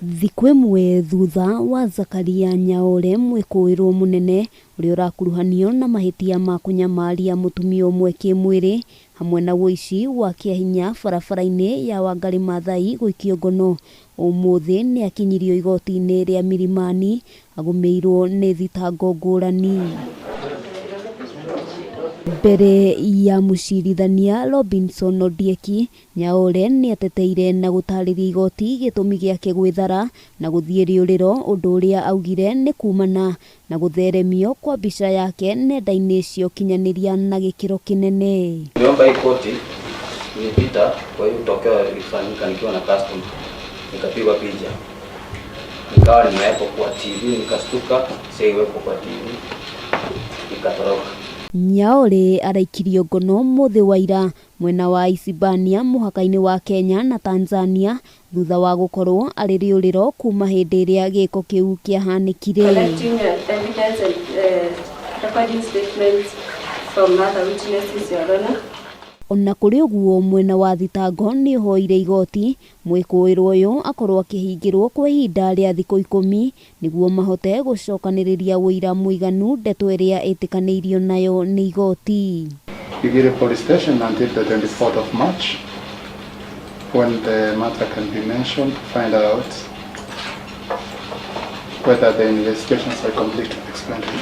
Thiku imwe thutha wa Zachariah Nyaore Mwikuro munene uria urakuruhanio na mahitia ma kunyamaria mutumia umwe kimwiri hamwe na wuici wa kiahinya barabara-ini ya Wangari Maathai guikio ngono umuthi ni akinyirio igoti-ini ria Milimani agumirwo ni thitango ngurani. Mbere ya mucirithania Robinson Odieki, Nyaore ni ateteire na gutariria igoti gitumi giake gwithara na guthie riuriro undu uria augire ni kumana na gutheremio kwa bica yake nenda-ini cia ukinyaniria na gikiro kinene. Niomba ikoti nilipita, kwa hiyo tokeo lilifanyika nikiwa na customer, nikapigwa picha, nikawa nimewekwa kwa TV, nikastuka siwepo kwa TV, nikatoroka. Nyaore araikirio ngono muthi wa ira mwena wa Isibania muhaka-ini wa Kenya na Tanzania thutha wa gukorwo ari riuriro kuma hindi iria giko kiu kiahanikire. Ona kuri uguo mwena wa thitango ni hoire igoti Mwikuro uyu akorwo akihingirwo kwa ihinda ria thiku 10 niguo mahote gucokaniriria wira muiganu ndeto iria itikanirio nayo ni igoti. Gigiri police station until the 24th of March when the matter can be mentioned to find out whether the investigations are complete. Explain to me.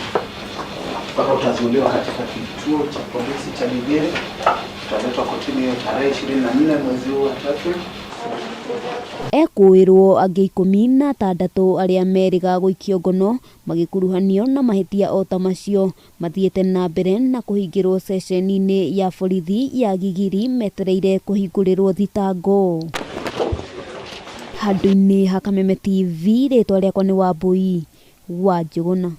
Utazuliwa katika kituo cha polisi cha Gigiri, tutaletwa kotini tarehe 24 mwezi huu wa 3. Ekuirwo angi 16 aria meriga guikio ngono magikuruhanio na mahitia o ta macio mathiete na mbere na kuhingirwo ceceni-ini ya borithi ya Gigiri metereire kuhingurirwo thitango. Handu-ini ha Kameme TV ritwa riakwa ni Wambui wa Njuguna.